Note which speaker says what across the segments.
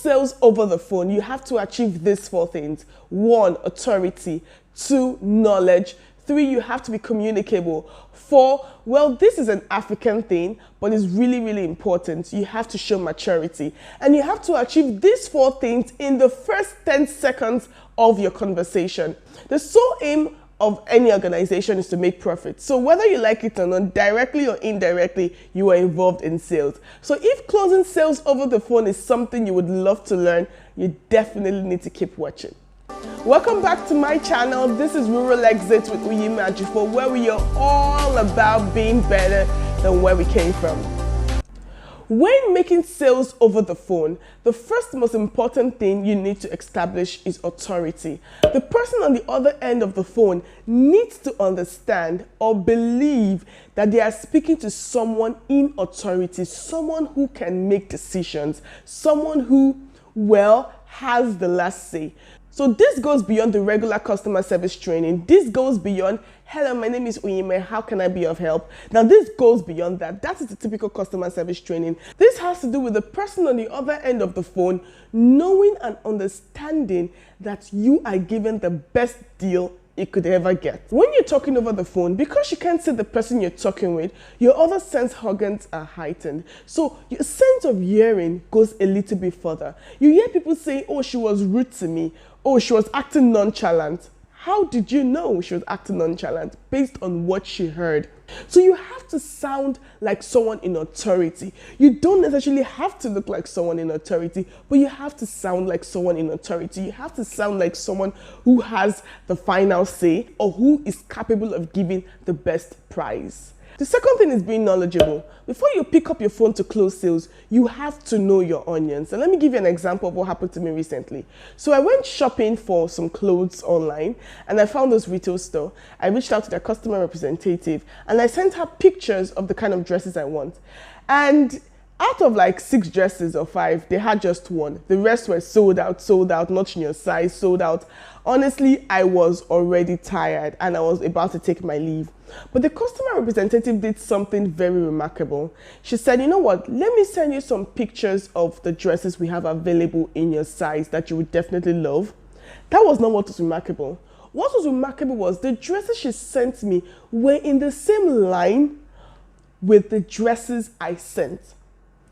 Speaker 1: sales over the phone, you have to achieve these 4 things. 1, authority. 2, knowledge. 3, you have to be communicable. 4, well, this is an African thing, but it's really, really important. You have to show maturity. And you have to achieve these 4 things in the first 10 seconds of your conversation. The sole aim of any organization is to make profit. So whether you like it or not, directly or indirectly, you are involved in sales. So if closing sales over the phone is something you would love to learn, you definitely need to keep watching. Welcome back to my channel. This is Rural Exit with Uyime Ajifo, where we are all about being better than where we came from. When making sales over the phone, the first most important thing you need to establish is authority. The person on the other end of the phone needs to understand or believe that they are speaking to someone in authority, someone who can make decisions, someone who, well, has the last say. So this goes beyond the regular customer service training. This goes beyond, hello, my name is Uyime, how can I be of help? Now this goes beyond that. That is the typical customer service training. This has to do with the person on the other end of the phone knowing and understanding that you are given the best deal it could ever get. When you're talking over the phone, because you can't see the person you're talking with, your other sense organs are heightened. So your sense of hearing goes a little bit further. You hear people say, oh, she was rude to me. Oh, she was acting nonchalant. How did you know she was acting nonchalant? Based on what she heard. So you have to sound like someone in authority. You don't necessarily have to look like someone in authority, but you have to sound like someone in authority. You have to sound like someone who has the final say or who is capable of giving the best price. The second thing is being knowledgeable. Before you pick up your phone to close sales, you have to know your onions. And let me give you an example of what happened to me recently. So I went shopping for some clothes online and I found this retail store. I reached out to their customer representative and I sent her pictures of the kind of dresses I want. And out of like 6 dresses or 5, they had just 1. The rest were sold out, not in your size, sold out. Honestly, I was already tired and I was about to take my leave. But the customer representative did something very remarkable. She said, you know what, let me send you some pictures of the dresses we have available in your size that you would definitely love. That was not what was remarkable. What was remarkable was the dresses she sent me were in the same line with the dresses I sent.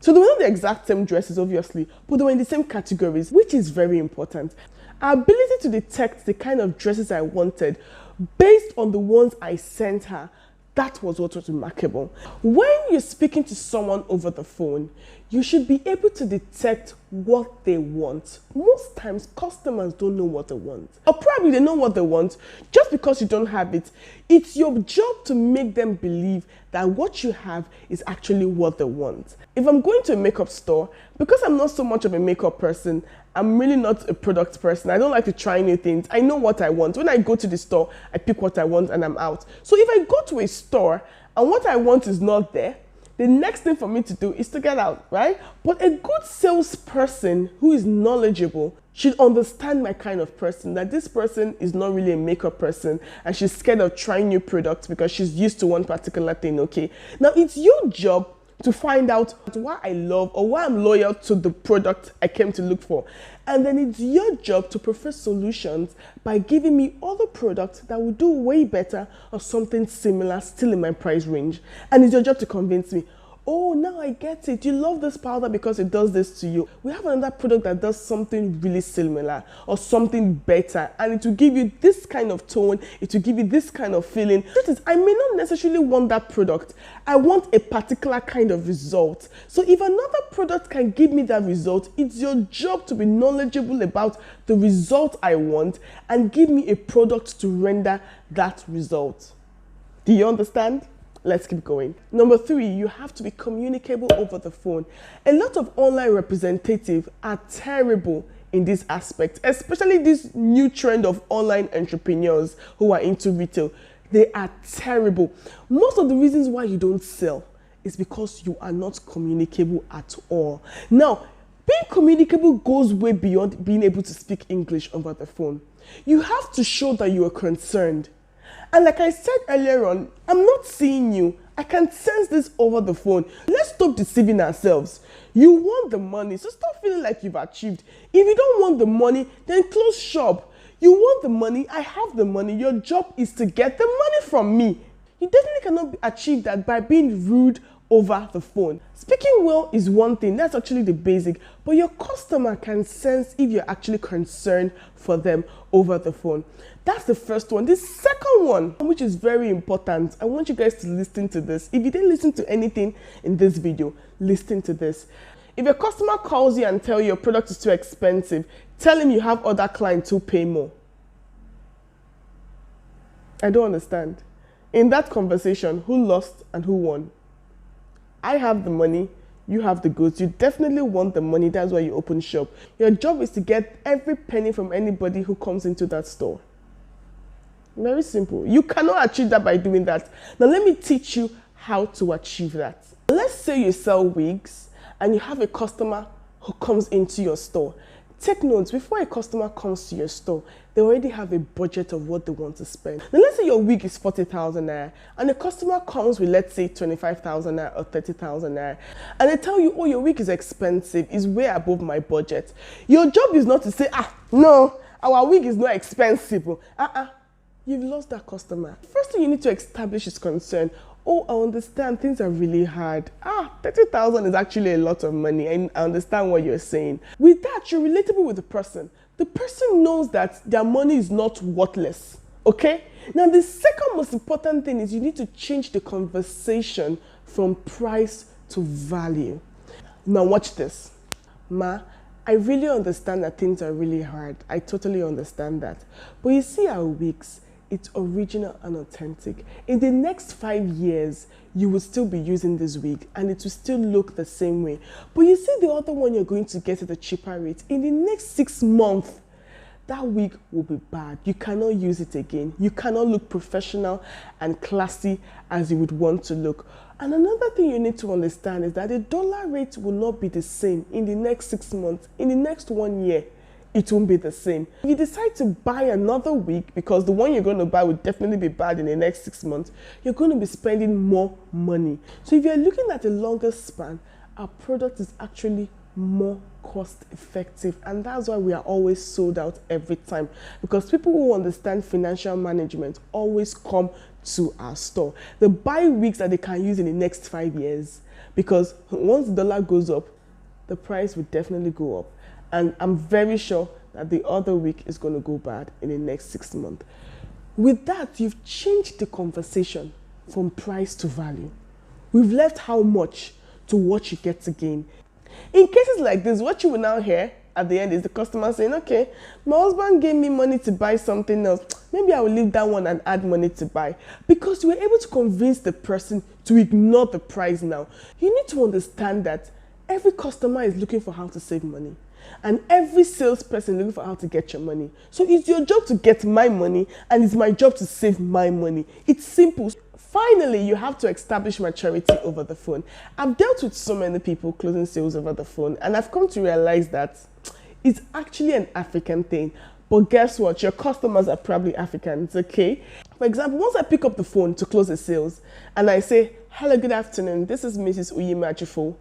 Speaker 1: So they were not the exact same dresses, obviously, but they were in the same categories, which is very important. Our ability to detect the kind of dresses I wanted based on the ones I sent her, that was what was remarkable. When you're speaking to someone over the phone, you should be able to detect what they want. Most times, customers don't know what they want. Or probably they know what they want just because you don't have it. It's your job to make them believe that what you have is actually what they want. If I'm going to a makeup store, because I'm not so much of a makeup person, I'm really not a product person. I don't like to try new things. I know what I want. When I go to the store, I pick what I want and I'm out. So if I go to a store and what I want is not there, the next thing for me to do is to get out, right? But a good salesperson who is knowledgeable should understand my kind of person, that this person is not really a makeup person and she's scared of trying new products because she's used to one particular thing, okay? Now, it's your job to find out why I love or why I'm loyal to the product I came to look for. And then it's your job to prefer solutions by giving me other products that will do way better or something similar still in my price range. And it's your job to convince me, oh, now I get it. You love this powder because it does this to you. We have another product that does something really similar or something better, and it will give you this kind of tone. It will give you this kind of feeling. That is, I may not necessarily want that product. I want a particular kind of result. So if another product can give me that result, it's your job to be knowledgeable about the result I want and give me a product to render that result. Do you understand? Let's keep going. Number 3, you have to be communicable over the phone. A lot of online representatives are terrible in this aspect, especially this new trend of online entrepreneurs who are into retail. They are terrible. Most of the reasons why you don't sell is because you are not communicable at all. Now, being communicable goes way beyond being able to speak English over the phone. You have to show that you are concerned. And like I said earlier on, I'm not seeing you. I can sense this over the phone. Let's stop deceiving ourselves. You want the money, so stop feeling like you've achieved. If you don't want the money, then close shop. You want the money, I have the money. Your job is to get the money from me. You definitely cannot achieve that by being rude over the phone. Speaking well is one thing, that's actually the basic, but your customer can sense if you're actually concerned for them over the phone. That's the first one. The second one, which is very important, I want you guys to listen to this. If you didn't listen to anything in this video, listen to this. If a customer calls you and tells you your product is too expensive, tell him you have other clients who pay more. I don't understand. In that conversation, who lost and who won? I have the money, you have the goods. You definitely want the money, that's why you open shop. Your job is to get every penny from anybody who comes into that store. Very simple. You cannot achieve that by doing that. Now let me teach you how to achieve that. Let's say you sell wigs and you have a customer who comes into your store. Take notes, before a customer comes to your store, they already have a budget of what they want to spend. Now let's say your wig is 40,000 naira and a customer comes with, let's say, 25,000 naira or 30,000 naira, and they tell you, oh, your wig is expensive, it's way above my budget. Your job is not to say, no, our wig is not expensive. You've lost that customer. First thing you need to establish is concern. Oh, I understand things are really hard. 30,000 is actually a lot of money, and I understand what you're saying. With that, you're relatable with the person. The person knows that their money is not worthless, okay? Now, the second most important thing is you need to change the conversation from price to value. Now, watch this. Ma, I really understand that things are really hard. I totally understand that. But you see our wigs, it's original and authentic. In the next 5 years, you will still be using this wig and it will still look the same way. But you see the other one you're going to get at a cheaper rate. In the next 6 months, that wig will be bad. You cannot use it again. You cannot look professional and classy as you would want to look. And another thing you need to understand is that the dollar rate will not be the same in the next 6 months. In the next 1 year, it won't be the same. If you decide to buy another wig, because the one you're going to buy will definitely be bad in the next 6 months, you're going to be spending more money. So if you're looking at a longer span, our product is actually more cost effective, and that's why we are always sold out every time, because people who understand financial management always come to our store. They buy wigs that they can use in the next 5 years, because once the dollar goes up, the price will definitely go up. And I'm very sure that the other wig is going to go bad in the next 6 months. With that, you've changed the conversation from price to value. We've left how much to what you get to gain. In cases like this, what you will now hear at the end is the customer saying, okay, my husband gave me money to buy something else. Maybe I will leave that one and add money to buy. Because you were able to convince the person to ignore the price now. You need to understand that every customer is looking for how to save money. And every salesperson looking for how to get your money. So it's your job to get my money, and it's my job to save my money. It's simple. Finally, you have to establish maturity over the phone. I've dealt with so many people closing sales over the phone, and I've come to realize that it's actually an African thing. But guess what? Your customers are probably Africans, okay? For example, once I pick up the phone to close the sales, and I say, hello, good afternoon, this is Mrs. Uyimajifo.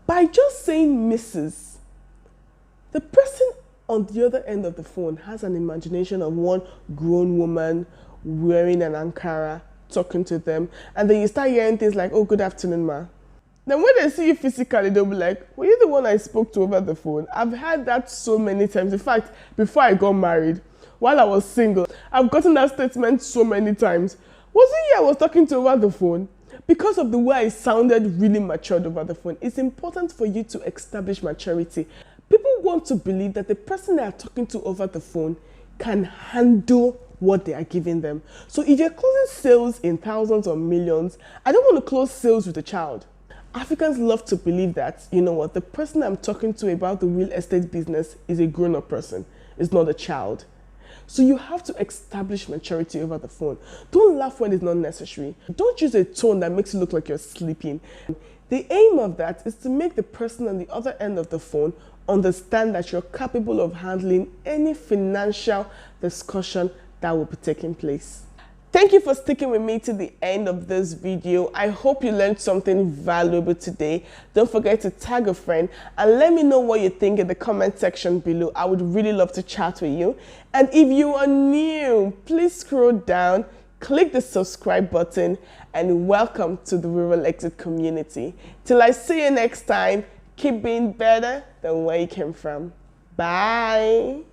Speaker 1: By just saying Mrs., the person on the other end of the phone has an imagination of one grown woman wearing an Ankara, talking to them, and then you start hearing things like, oh, good afternoon, ma. Then when they see you physically, they'll be like, were you the one I spoke to over the phone? I've heard that so many times. In fact, before I got married, while I was single, I've gotten that statement so many times. Wasn't you I was talking to over the phone? Because of the way I sounded really matured over the phone, it's important for you to establish maturity. People want to believe that the person they are talking to over the phone can handle what they are giving them. So if you're closing sales in thousands or millions, I don't want to close sales with a child. Africans love to believe that, you know what, the person I'm talking to about the real estate business is a grown-up person, it's not a child. So you have to establish maturity over the phone. Don't laugh when it's not necessary. Don't use a tone that makes you look like you're sleeping. The aim of that is to make the person on the other end of the phone understand that you're capable of handling any financial discussion that will be taking place. Thank you for sticking with me to the end of this video. I hope you learned something valuable today. Don't forget to tag a friend and let me know what you think in the comment section below. I would really love to chat with you. And if you are new, please scroll down, click the subscribe button, and welcome to the Rural Exit community. Till I see you next time, keep being better than where you came from. Bye.